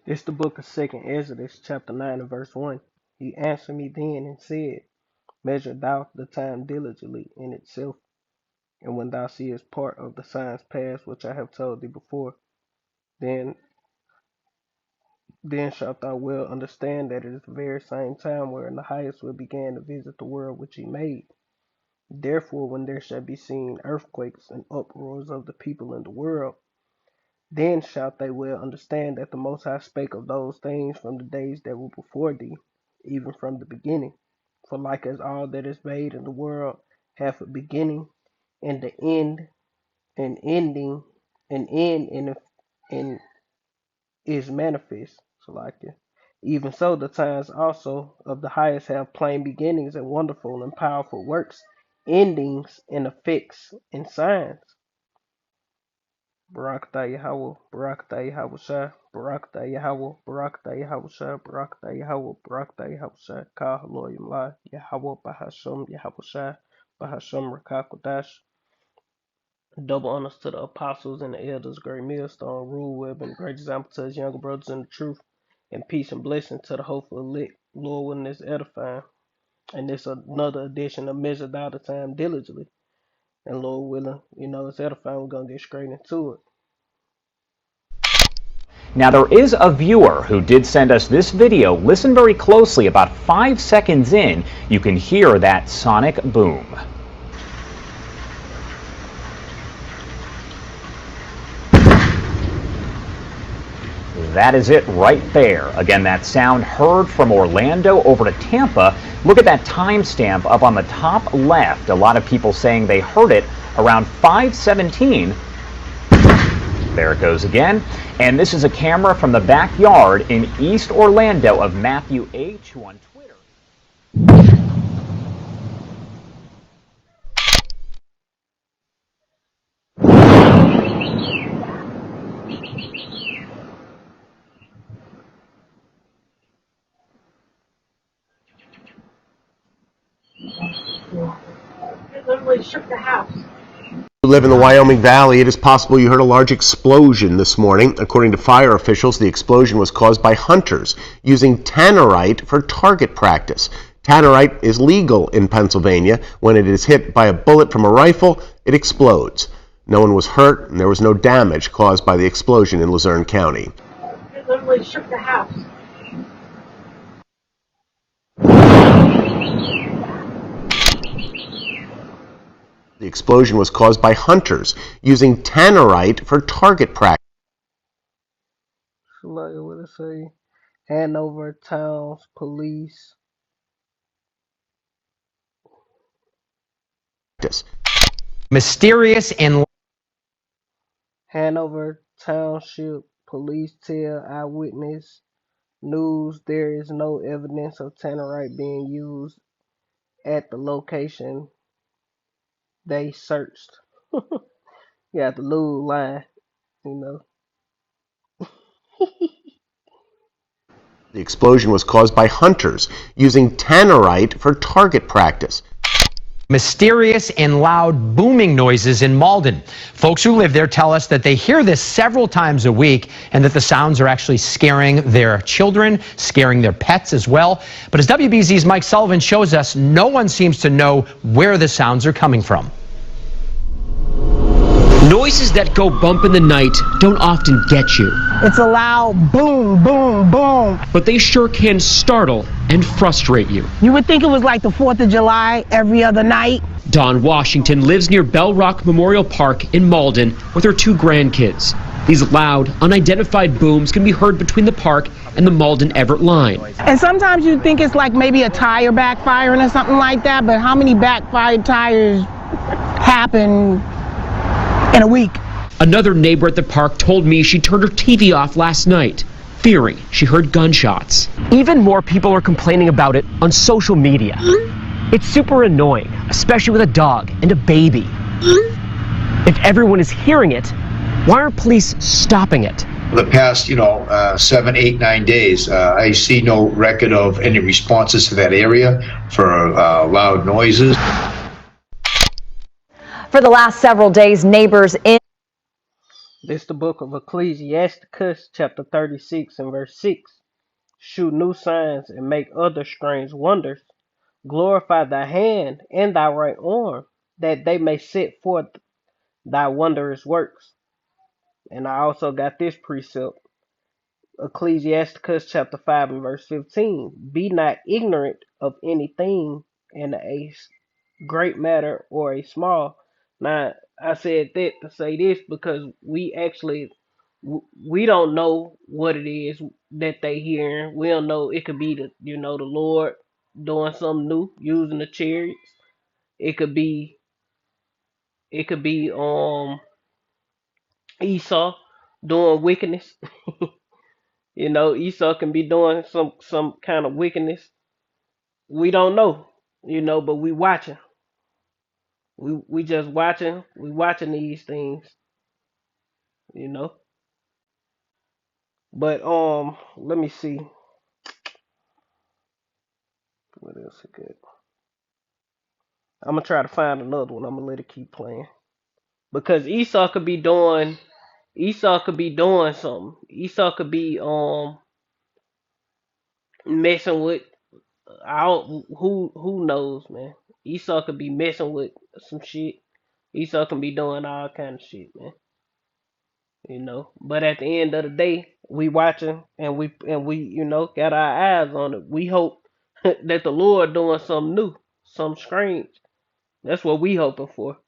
It's the book of 2nd Exodus, chapter 9 and verse 1. He answered me then and said, Measure thou the time diligently in itself, and when thou seest part of the signs pass which I have told thee before, then shalt thou well understand that it is the very same time wherein the highest will begin to visit the world which he made. Therefore, when there shall be seen earthquakes and uproars of the people in the world, then shalt they well understand that the Most High spake of those things from the days that were before thee, even from the beginning. For like as all that is made in the world hath a beginning, and the end, and ending, and and is manifest. So like it. Even so, the times also of the highest have plain beginnings and wonderful and powerful works, endings and effects and signs. Barakatah Yahweh, Barakatah Yahweh Shai, Barakatah Yahweh, Barakatah Yahweh Shai, Barakatah Yahweh, Barakatah Yahweh Shai, Ka Haloyim La, Yahweh Bahasham, Yahweh Shai, Bahasham Rakakodash. Double honors to the apostles and the elders, great millstone, rule web, and great example to his younger brothers in the truth, and peace and blessing to the hopeful elect, Lord willing is edifying. And this another edition of Measure Thou the Time Diligently. And Lord willing, it's edifying. We're going to get straight into it. Now there is a viewer who did send us this video. Listen very closely. About 5 seconds in, you can hear that sonic boom. That is it right there. Again, that sound heard from Orlando over to Tampa. Look at that timestamp up on the top left. A lot of people saying they heard it around 5:17. There it goes again. And this is a camera from the backyard in East Orlando of Matthew H., who on Twitter. It literally shook the house. Who live in the Wyoming Valley, it is possible you heard a large explosion this morning. According to fire officials, the explosion was caused by hunters using tannerite for target practice. Tannerite is legal in Pennsylvania. When it is hit by a bullet from a rifle, it explodes. No one was hurt, and there was no damage caused by the explosion in Luzerne County. It literally shook the house. The explosion was caused by hunters using tannerite for target practice. Like what it say? Hanover Towns Police. Mysterious and Hanover Township Police tell Eyewitness News there is no evidence of tannerite being used at the location they searched. Yeah, the little line, The explosion was caused by hunters using tannerite for target practice. mysterious and loud booming noises in Malden. Folks who live there tell us that they hear this several times a week and that the sounds are actually scaring their children, scaring their pets as well. But as WBZ's Mike Sullivan shows us, no one seems to know where the sounds are coming from. Noises that go bump in the night don't often get you. It's a loud boom, boom, boom. But they sure can startle and frustrate you. You would think it was like the 4th of July every other night. Dawn Washington lives near Bell Rock Memorial Park in Malden with her 2 grandkids. These loud, unidentified booms can be heard between the park and the Malden-Everett line. And sometimes you think it's like maybe a tire backfiring or something like that, but how many backfired tires happen in a week? Another neighbor at the park told me she turned her TV off last night, fearing she heard gunshots. Even more people are complaining about it on social media. It's super annoying, especially with a dog and a baby. If everyone is hearing it, why aren't police stopping it? The past, 7, 8, 9 days, I see no record of any responses to that area for loud noises. For the last several days, neighbors in This the book of Ecclesiasticus, chapter 36 and verse 6. Shew new signs and make other strange wonders. Glorify thy hand and thy right arm, that they may set forth thy wondrous works. And I also got this precept. Ecclesiasticus chapter 5 and verse 15. Be not ignorant of anything in a great matter or a small. Now, I said that to say this because we don't know what it is that they hearing. We don't know. It could be the Lord doing something new using the chariots. It could be Esau doing wickedness. Esau can be doing some kind of wickedness. We don't know, but we watching. We just watching. We watching these things, you know. But let me see what else I got. I'm gonna try to find another one. I'm gonna let it keep playing because Esau could be doing something. Esau could be messing with I don't who knows, man. Esau could be messing with some shit. Esau can be doing all kind of shit, man. But at the end of the day, we watching and we got our eyes on it. We hope that the Lord doing something new, something strange. That's what we hoping for.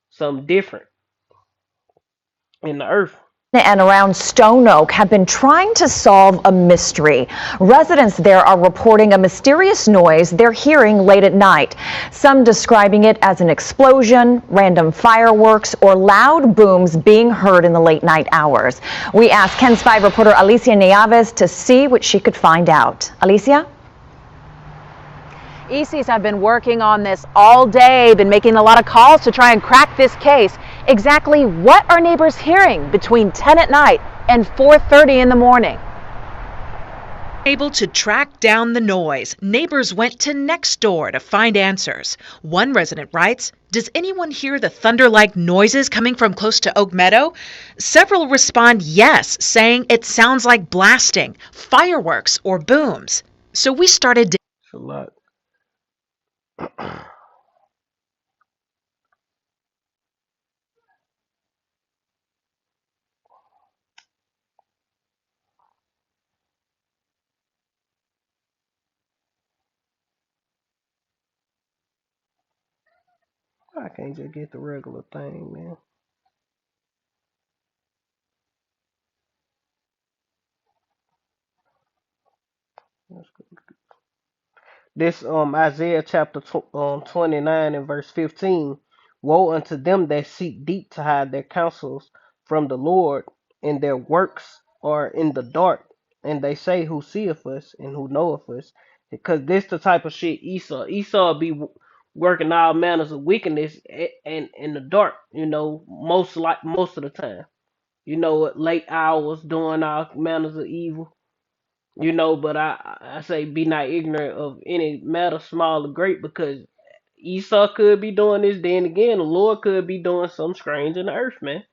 Something different in the earth. And around Stone Oak have been trying to solve a mystery. Residents there are reporting a mysterious noise they're hearing late at night. Some describing it as an explosion, random fireworks, or loud booms being heard in the late night hours. We asked KENS 5 reporter Alicia Nieves to see what she could find out. Alicia? ECs have been working on this all day, been making a lot of calls to try and crack this case. Exactly what are neighbors hearing between 10 at night and 4:30 in the morning? Able to track down the noise, neighbors went to next door to find answers. One resident writes, "Does anyone hear the thunder-like noises coming from close to Oak Meadow?" Several respond yes, saying it sounds like blasting, fireworks, or booms. So we started It's a lot. I can't just get the regular thing, man. Let's go. This Isaiah chapter 29 and verse 15. Woe unto them that seek deep to hide their counsels from the Lord, and their works are in the dark. And they say, who seeth us and who knoweth us? Because this the type of shit Esau be working all manners of wickedness and in the dark. Most of the time. At late hours doing all manners of evil. But I say be not ignorant of any matter, small or great, because Esau could be doing this. Then again, the Lord could be doing something strange in the earth, man.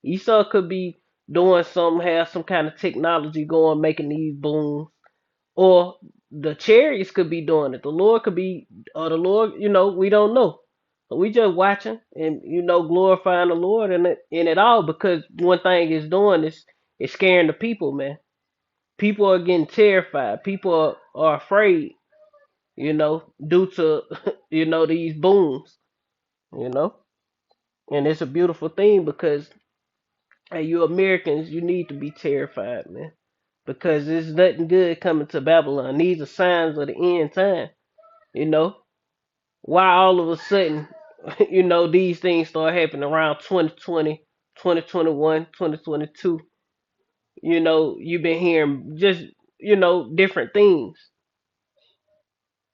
Esau could be doing something, have some kind of technology going, making these booms, or the chariots could be doing it. The Lord could be, or the Lord, we don't know. But we just watching and glorifying the Lord in it all, because one thing it's doing is scaring the people, man. People are getting terrified. People are afraid, due to these booms, you know. And it's a beautiful thing because hey, you Americans, you need to be terrified, man, because there's nothing good coming to Babylon. These are signs of the end time, you know. Why all of a sudden, these things start happening around 2020, 2021, 2022. You've been hearing just different things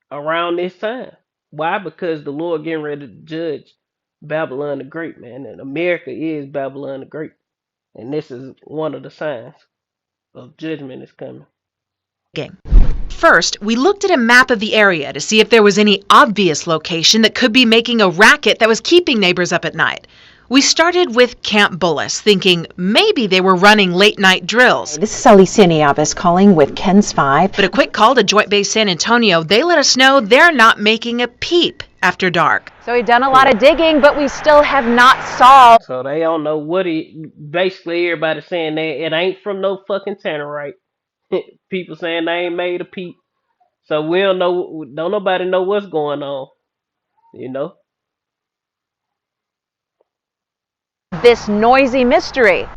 around this time. Why? Because the Lord getting ready to judge Babylon the Great, man. And America is Babylon the Great. And this is one of the signs of judgment is coming. First, we looked at a map of the area to see if there was any obvious location that could be making a racket that was keeping neighbors up at night. We started with Camp Bullis, thinking maybe they were running late-night drills. This is Alicia Nieves calling with KENS 5. But a quick call to Joint Base San Antonio, they let us know they're not making a peep after dark. So we've done a lot of digging, but we still have not solved. So they don't know what basically everybody saying that it ain't from no fucking tannerite. People saying they ain't made a peep. So we don't nobody know what's going on, you know? This noisy mystery.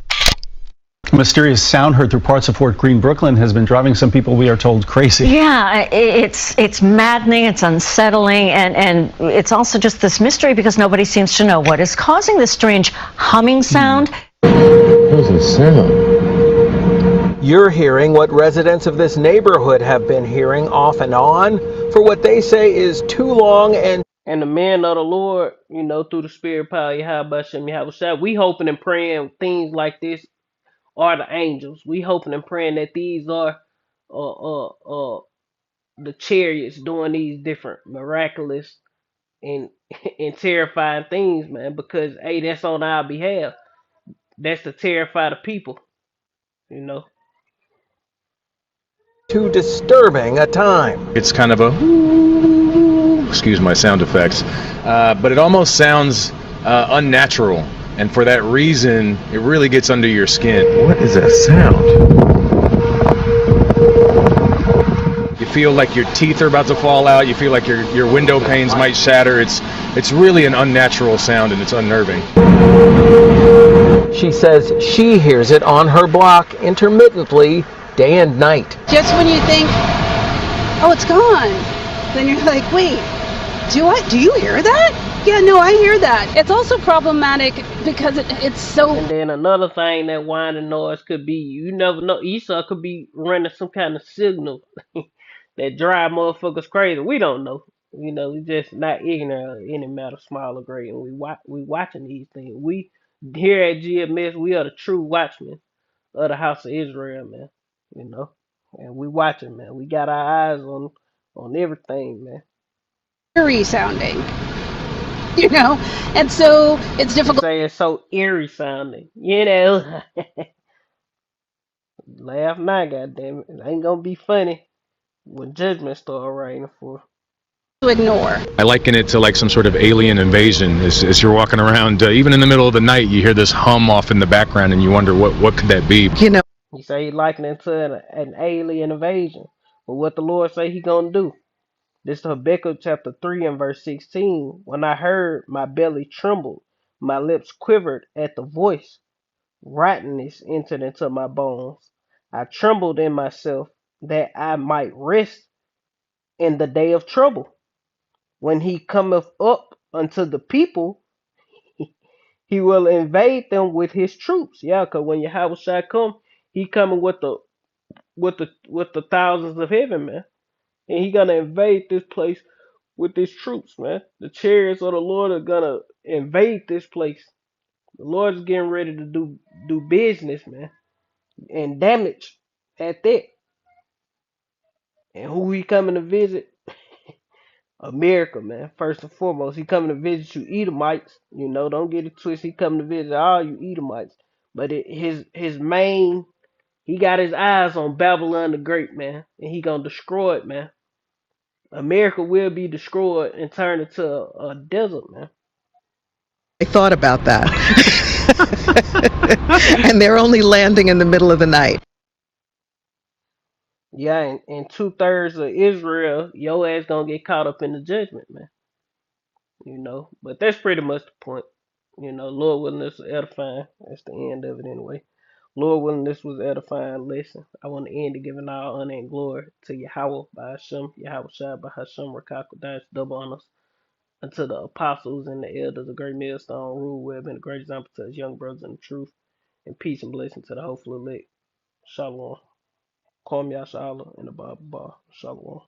A mysterious sound heard through parts of Fort Greene, Brooklyn has been driving some people, we are told, crazy. Yeah, it's maddening, it's unsettling, and it's also just this mystery because nobody seems to know what is causing this strange humming sound. There's a sound. You're hearing what residents of this neighborhood have been hearing off and on for what they say is too long. And the men of the Lord, you know, through the spirit power, Yahweh, we hoping and praying things like this are the angels. We hoping and praying that these are the chariots doing these different miraculous and and terrifying things, man, because hey, that's on our behalf. That's to terrify the people, you know. Too disturbing a time. It's kind of a, excuse my sound effects, but it almost sounds unnatural. And for that reason, it really gets under your skin. What is that sound? You feel like your teeth are about to fall out. You feel like your window panes might shatter. It's really an unnatural sound, and it's unnerving. She says she hears it on her block intermittently, day and night. Just when you think, oh, it's gone, then you're like, wait, do you hear that? Yeah, no, I hear that. It's also problematic because it's so... And then another thing that whining noise could be, you never know, Esau could be running some kind of signal that drive motherfuckers crazy. We don't know. You know, we just not ignorant of any matter, small or great. And we watching these things. We here at GMS, we are the true watchmen of the house of Israel, man. You know, and we watching, man. We got our eyes on everything, man. Eerie sounding, you know, and so it's difficult. Say it's so eerie sounding, you know. Laugh now, goddamn it. It ain't gonna be funny when judgment start raining for. To ignore. I liken it to like some sort of alien invasion. As you're walking around, even in the middle of the night, you hear this hum off in the background, and you wonder what could that be? You know. He say he likened it to an alien invasion. But what the Lord say he gonna do? This is Habakkuk chapter 3 and verse 16. When I heard, my belly trembled, my lips quivered at the voice. Rottenness entered into my bones. I trembled in myself that I might rest in the day of trouble. When he cometh up unto the people, he will invade them with his troops. Yeah, because when Yahweh shall come, he coming with the thousands of heaven, man. And he gonna invade this place with his troops, man. The chariots of the Lord are gonna invade this place. The Lord's getting ready to do business, man, and damage at that. And who he coming to visit? America, man. First and foremost, he coming to visit you Edomites. You know, don't get it twisted. He coming to visit all you Edomites. But his main, he got his eyes on Babylon the Great, man, and he gonna destroy it, man. America will be destroyed and turned into a desert, man. I thought about that. And they're only landing in the middle of the night. Yeah, and 2/3 of Israel, your ass gonna get caught up in the judgment, man. You know, but that's pretty much the point. You know, Lord willing, this was edifying. That's the end of it anyway. Lord willing, this was edifying lesson. I want to end it giving all honor and glory to Yahweh by Hashem, Yahweh Shai by Hashem, Rakakodash, double honors unto the apostles and the elders of Great Millstone, rule where have been a great example to us young brothers in the truth, and peace and blessing to the hopeful elect. Shalom. Kwam Yashala and the Baba Shalom.